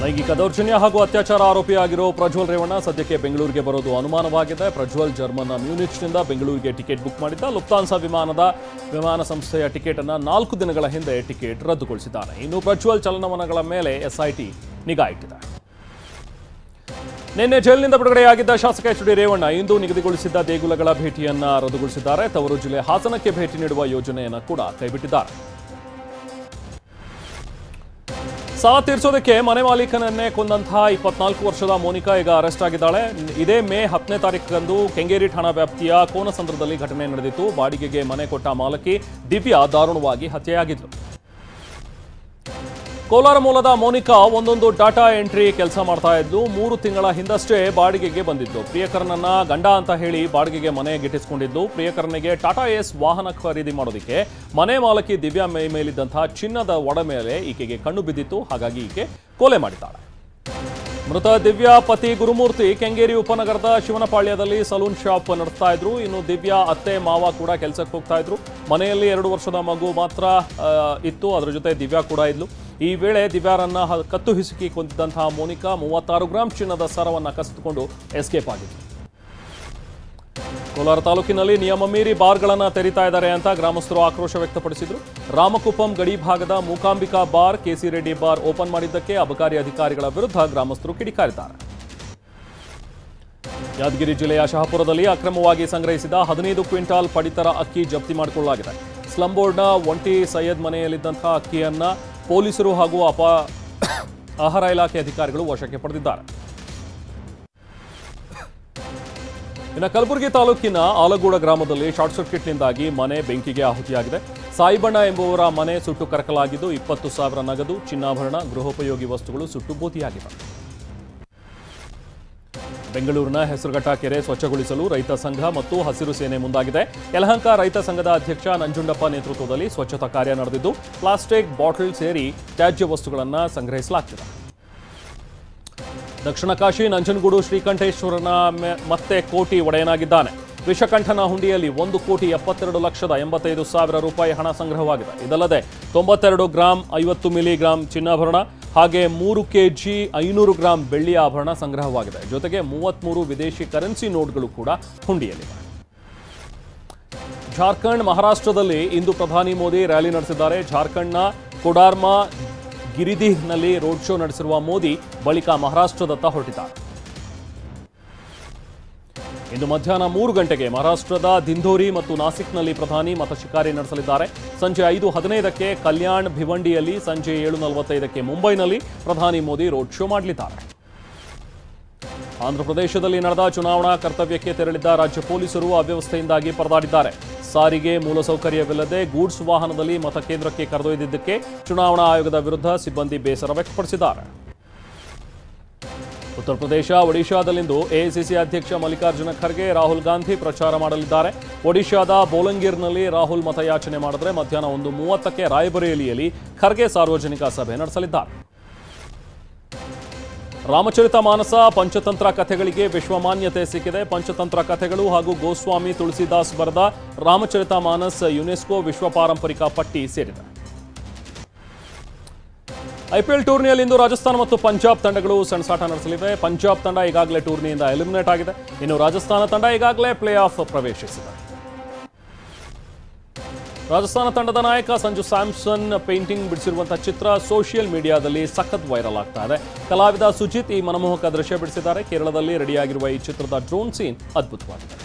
ಲೈಂಗಿಕ ದೌರ್ಜನ್ಯ ಹಾಗೂ ಅತ್ಯಾಚಾರ ಆರೋಪಿಯಾಗಿರೋ ಪ್ರಜ್ವಲ್ ರೇವಣ್ಣ ಸದ್ಯಕ್ಕೆ ಬೆಂಗಳೂರಿಗೆ ಬರೋದು ಅನುಮಾನವಾಗಿದೆ. ಪ್ರಜ್ವಲ್ ಜರ್ಮನ್ನ ಮ್ಯೂನಿಚ್ನಿಂದ ಬೆಂಗಳೂರಿಗೆ ಟಿಕೆಟ್ ಬುಕ್ ಮಾಡಿದ್ದ. ಲುಫ್ತಾನ್ಸಾ ವಿಮಾನ ಸಂಸ್ಥೆಯ ಟಿಕೆಟ್ ಅನ್ನು 4 ದಿನಗಳ ಹಿಂದೆ ಟಿಕೆಟ್ ರದ್ದುಗೊಳಿಸಿದ್ದಾನೆ. ಇನ್ನು ಪ್ರಜ್ವಲ್ ಚಲನವಲನಗಳ ಮೇಲೆ ಎಸ್ಐಟಿ ನಿಗಾ ಇಟ್ಟಿದೆ. ನಿನ್ನೆ ಜೈಲಿನಿಂದ ಬಿಡುಗಡೆಯಾಗಿದ್ದ ಶಾಸಕ ಎಚ್.ಡಿ. ರೇವಣ್ಣ ಇಂದು ನಿಗದಿಗೊಳಿಸಿದ್ದ ದೇಗುಲಗಳ ಭೇಟಿಯನ್ನ ರದ್ದುಗೊಳಿಸಿದ್ದಾರೆ. ತವರು ಜಿಲ್ಲೆ ಹಾಸನಕ್ಕೆ ಭೇಟಿ ನೀಡುವ ಯೋಜನೆಯನ್ನು ಕೂಡ ಕೈಬಿಟ್ಟಿದ್ದಾರೆ. ಸಾಲ ತೀರಿಸೋದಕ್ಕೆ ಮನೆ ಮಾಲೀಕನನ್ನೇ ಕೊಂದಂತಹ 24 ವರ್ಷದ ಮೋನಿಕಾ ಈಗ ಅರೆಸ್ಟ್ ಆಗಿದ್ದಾಳೆ. ಇದೇ ಮೇ 10ನೇ ತಾರೀಕಂದು ಕೆಂಗೇರಿ ಠಾಣಾ ವ್ಯಾಪ್ತಿಯ ಕೋನಸಂದ್ರದಲ್ಲಿ ಘಟನೆ ನಡೆದಿತ್ತು. ಬಾಡಿಗೆಗೆ ಮನೆ ಕೊಟ್ಟ ಮಾಲಕಿ ದಿವ್ಯಾ ದಾರುಣವಾಗಿ ಹತ್ಯೆಯಾಗಿದ್ಲು. ಕೋಲಾರ ಮೂಲದ ಮೋನಿಕಾ ಒಂದೊಂದು ಡಾಟಾ ಎಂಟ್ರಿ ಕೆಲಸ ಮಾಡ್ತಾ ಇದ್ಲು. 3 ತಿಂಗಳ ಹಿಂದಷ್ಟೇ ಬಾಡಿಗೆಗೆ ಬಂದಿದ್ದು. ಪ್ರಿಯಕರನನ್ನ ಗಂಡ ಅಂತ ಹೇಳಿ ಬಾಡಿಗೆಗೆ ಮನೆ ಗಿಟ್ಟಿಸಿಕೊಂಡಿದ್ದು. ಪ್ರಿಯಕರನಿಗೆ ಟಾಟಾ ಏಸ್ ವಾಹನ ಖರೀದಿ ಮಾಡೋದಕ್ಕೆ ಮನೆ ಮಾಲಕಿ ದಿವ್ಯಾ ಮೇಲಿದ್ದಂತಹ ಚಿನ್ನದ ಒಡ ಮೇಲೆ ಈಕೆಗೆ ಕಣ್ಣು ಬಿದ್ದಿತ್ತು. ಹಾಗಾಗಿ ಈಕೆ ಕೊಲೆ ಮಾಡಿದ್ದಾಳೆ. ಮೃತ ದಿವ್ಯಾ ಪತಿ ಗುರುಮೂರ್ತಿ ಕೆಂಗೇರಿ ಉಪನಗರದ ಶಿವನಪಾಳ್ಯದಲ್ಲಿ ಸಲೂನ್ ಶಾಪ್ ನಡೆಸ್ತಾ ಇದ್ರು. ಇನ್ನು ದಿವ್ಯಾ ಅತ್ತೆ ಮಾವ ಕೂಡ ಕೆಲಸಕ್ಕೆ ಹೋಗ್ತಾ ಇದ್ರು. ಮನೆಯಲ್ಲಿ 2 ವರ್ಷದ ಮಗು ಮಾತ್ರ ಇತ್ತು. ಅದರ ಜೊತೆ ದಿವ್ಯಾ ಕೂಡ ಇದ್ಲು. ಈ ವೇಳೆ ದಿವ್ಯಾರನ್ನ ಕತ್ತು ಹಿಸುಕಿ ಕೊಂದಿದ್ದಂತಹ ಮೋನಿಕಾ 36 ಗ್ರಾಂ ಚಿನ್ನದ ಸರವನ್ನು ಕಸಿದುಕೊಂಡು ಎಸ್ಕೇಪ್ ಆಗಿತ್ತು. ಕೋಲಾರ ತಾಲೂಕಿನಲ್ಲಿ ನಿಯಮ ಮೀರಿ ಬಾರ್ಗಳನ್ನು ತೆರೀತಾ ಇದ್ದಾರೆ ಅಂತ ಗ್ರಾಮಸ್ಥರು ಆಕ್ರೋಶ ವ್ಯಕ್ತಪಡಿಸಿದರು. ರಾಮಕುಪ್ಪಂ ಗಡಿ ಭಾಗದ Mookambika bar, KC Reddy bar open ಮಾಡಿದ್ದಕ್ಕೆ ಅಬಕಾರಿ ಅಧಿಕಾರಿಗಳ ವಿರುದ್ಧ ಗ್ರಾಮಸ್ಥರು ಕಿಡಿಕಾರಿದ್ದಾರೆ. ಯಾದಗಿರಿ ಜಿಲ್ಲೆಯ ಶಹಾಪುರದಲ್ಲಿ ಅಕ್ರಮವಾಗಿ ಸಂಗ್ರಹಿಸಿದ 15 ಕ್ವಿಂಟಾಲ್ ಪಡಿತರ ಅಕ್ಕಿ ಜಪ್ತಿ ಮಾಡಿಕೊಳ್ಳಲಾಗಿದೆ. ಸ್ಲಂ ಬೋರ್ಡ್ನ ಒಂಟಿ ಸೈಯದ್ ಮನೆಯಲ್ಲಿದ್ದಂತಹ ಅಕ್ಕಿಯನ್ನ ಪೊಲೀಸರು ಹಾಗೂ ಆಹಾರ ಇಲಾಖೆ ಅಧಿಕಾರಿಗಳು ವಶಕ್ಕೆ ಪಡೆದಿದ್ದಾರೆ. ಇನ್ನು ಕಲಬುರಗಿ ತಾಲೂಕಿನ ಆಲಗೂಡ ಗ್ರಾಮದಲ್ಲಿ ಶಾರ್ಟ್ ಸರ್ಕ್ಯೂಟ್ನಿಂದಾಗಿ ಮನೆ ಬೆಂಕಿಗೆ ಆಹುತಿಯಾಗಿದೆ. ಸಾಯಿಬಣ್ಣ ಎಂಬುವರ ಮನೆ ಸುಟ್ಟು ಕರಕಲಾಗಿದ್ದು 20,000 ನಗದು, ಚಿನ್ನಾಭರಣ, ಗೃಹೋಪಯೋಗಿ ವಸ್ತುಗಳು ಸುಟ್ಟು ಬೂದಿಯಾಗಿವೆ. ಬೆಂಗಳೂರಿನ ಹೆಸರುಘಟ್ಟ ಕೆರೆ ಸ್ವಚ್ಛಗೊಳಿಸಲು ರೈತ ಸಂಘ ಮತ್ತು ಹಸಿರು ಸೇನೆ ಮುಂದಾಗಿದೆ. ಯಲಹಂಕ ರೈತ ಸಂಘದ ಅಧ್ಯಕ್ಷ ನಂಜುಂಡಪ್ಪ ನೇತೃತ್ವದಲ್ಲಿ ಸ್ವಚ್ಛತಾ ಕಾರ್ಯ ನಡೆದಿದ್ದು ಪ್ಲಾಸ್ಟಿಕ್ ಬಾಟಲ್ ಸೇರಿ ತ್ಯಾಜ್ಯ ವಸ್ತುಗಳನ್ನು ಸಂಗ್ರಹಿಸಲಾಗುತ್ತಿದೆ. ದಕ್ಷಿಣ ಕಾಶಿ ನಂಜನಗೂಡು ಶ್ರೀಕಂಠೇಶ್ವರನ ಮತ್ತೆ ಕೋಟಿ ಒಡೆಯನಾಗಿದ್ದಾನೆ. ವಿಷಕಂಠನ ಹುಂಡಿಯಲ್ಲಿ 1,72,85,000 ರೂಪಾಯಿ ಹಣ ಸಂಗ್ರಹವಾಗಿದೆ. ಇದಲ್ಲದೆ 92 ಗ್ರಾಂ 50 ಮಿಲಿಗ್ರಾಂ ಚಿನ್ನಾಭರಣ ಹಾಗೆ 3 ಕೆಜಿ 500 ಗ್ರಾಂ ಬೆಳ್ಳಿ ಆಭರಣ ಸಂಗ್ರಹವಾಗಿದೆ. ಜೊತೆಗೆ 33 ವಿದೇಶಿ ಕರೆನ್ಸಿ ನೋಟ್ಗಳು ಕೂಡ ಹುಂಡಿಯಲ್ಲಿವೆ. ಜಾರ್ಖಂಡ್ ಮಹಾರಾಷ್ಟ್ರದಲ್ಲಿ ಇಂದು ಪ್ರಧಾನಿ ಮೋದಿ ರ್ಯಾಲಿ ನಡೆಸಿದ್ದಾರೆ. ಜಾರ್ಖಂಡ್ನ ಕೊಡಾರ್ಮಾ ಗಿರಿದಿಹ್ನಲ್ಲಿ ರೋಡ್ ಶೋ ನಡೆಸಿರುವ ಮೋದಿ ಬಳಿಕ ಮಹಾರಾಷ್ಟ್ರದತ್ತ ಹೊರಟಿದ್ದಾರೆ. ಇಂದು ಮಧ್ಯಾಹ್ನ 3 ಗಂಟೆಗೆ ಮಹಾರಾಷ್ಟ್ರದ ದಿಂಧೋರಿ ಮತ್ತು ನಾಸಿಕ್ನಲ್ಲಿ ಪ್ರಧಾನಿ ಮತಶಿಕಾರಿ ನಡೆಸಲಿದ್ದಾರೆ. ಸಂಜೆ 5:15ಕ್ಕೆ ಕಲ್ಯಾಣ್ ಭಿವಂಡಿಯಲ್ಲಿ, ಸಂಜೆ 7:45ಕ್ಕೆ ಮುಂಬೈನಲ್ಲಿ ಪ್ರಧಾನಿ ಮೋದಿ ರೋಡ್ ಶೋ ಮಾಡಲಿದ್ದಾರೆ. ಆಂಧ್ರಪ್ರದೇಶದಲ್ಲಿ ನಡೆದ ಚುನಾವಣಾ ಕರ್ತವ್ಯಕ್ಕೆ ತೆರಳಿದ್ದ ರಾಜ್ಯ ಪೊಲೀಸರು ಅವ್ಯವಸ್ಥೆಯಿಂದಾಗಿ ಪರದಾಡಿದ್ದಾರೆ. ಸಾರಿಗೆ ಮೂಲಸೌಕರ್ಯವಿಲ್ಲದೆ ಗೂಡ್ಸ್ ವಾಹನದಲ್ಲಿ ಮತಕೇಂದ್ರಕ್ಕೆ ಕರೆದೊಯ್ದಿದ್ದಕ್ಕೆ ಚುನಾವಣಾ ಆಯೋಗದ ವಿರುದ್ಧ ಸಿಬ್ಬಂದಿ ಬೇಸರ ವ್ಯಕ್ತಪಡಿಸಿದ್ದಾರೆ. ಉತ್ತರ ಪ್ರದೇಶ ಒಡಿಶಾದಲ್ಲಿಂದು ಎಐಸಿಸಿ ಅಧ್ಯಕ್ಷ ಮಲ್ಲಿಕಾರ್ಜುನ ಖರ್ಗೆ, ರಾಹುಲ್ ಗಾಂಧಿ ಪ್ರಚಾರ ಮಾಡಲಿದ್ದಾರೆ. ಒಡಿಶಾದ ಬೋಲಂಗೀರ್ನಲ್ಲಿ ರಾಹುಲ್ ಮತಯಾಚನೆ ಮಾಡಿದರೆ ಮಧ್ಯಾಹ್ನ 1:30ಕ್ಕೆ ರಾಯಬರೇಲಿಯಲ್ಲಿ ಖರ್ಗೆ ಸಾರ್ವಜನಿಕ ಸಭೆ ನಡೆಸಲಿದ್ದಾರೆ. ರಾಮಚರಿತ ಮಾನಸ ಪಂಚತಂತ್ರ ಕಥೆಗಳಿಗೆ ವಿಶ್ವಮಾನ್ಯತೆ ಸಿಕ್ಕಿದೆ. ಪಂಚತಂತ್ರ ಕಥೆಗಳು ಹಾಗೂ ಗೋಸ್ವಾಮಿ ತುಳಸಿದಾಸ್ ಬರೆದ ರಾಮಚರಿತ ಮಾನಸ್ ಯುನೆಸ್ಕೋ ವಿಶ್ವ ಪಾರಂಪರಿಕ ಪಟ್ಟಿ ಸೇರಿದೆ. ಐಪಿಎಲ್ ಟೂರ್ನಿಯಲ್ಲಿ ಇಂದು ರಾಜಸ್ಥಾನ ಮತ್ತು ಪಂಜಾಬ್ ತಂಡಗಳು ಸೆಣಸಾಟ ನಡೆಸಲಿವೆ. ಪಂಜಾಬ್ ತಂಡ ಈಗಾಗಲೇ ಟೂರ್ನಿಯಿಂದ ಎಲಿಮಿನೇಟ್ ಆಗಿದೆ. ಇನ್ನು ರಾಜಸ್ಥಾನ ತಂಡ ಈಗಾಗಲೇ ಪ್ಲೇ ಆಫ್ ಪ್ರವೇಶಿಸಿದೆ. ರಾಜಸ್ಥಾನ ತಂಡದ ನಾಯಕ ಸಂಜು ಸ್ಯಾಮ್ಸನ್ ಪೇಂಟಿಂಗ್ ಬಿಡಿಸಿರುವಂತಹ ಚಿತ್ರ ಸೋಷಿಯಲ್ ಮೀಡಿಯಾದಲ್ಲಿ ಸಖತ್ ವೈರಲ್ ಆಗ್ತಾ ಇದೆ. ಕಲಾವಿದ ಸುಜಿತ್ ಈ ಮನಮೋಹಕ ದೃಶ್ಯ ಬಿಡಿಸಿದ್ದಾರೆ. ಕೇರಳದಲ್ಲಿ ರೆಡಿಯಾಗಿರುವ ಈ ಚಿತ್ರದ ಡ್ರೋನ್ ಸೀನ್ ಅದ್ಭುತವಾಗಿದೆ.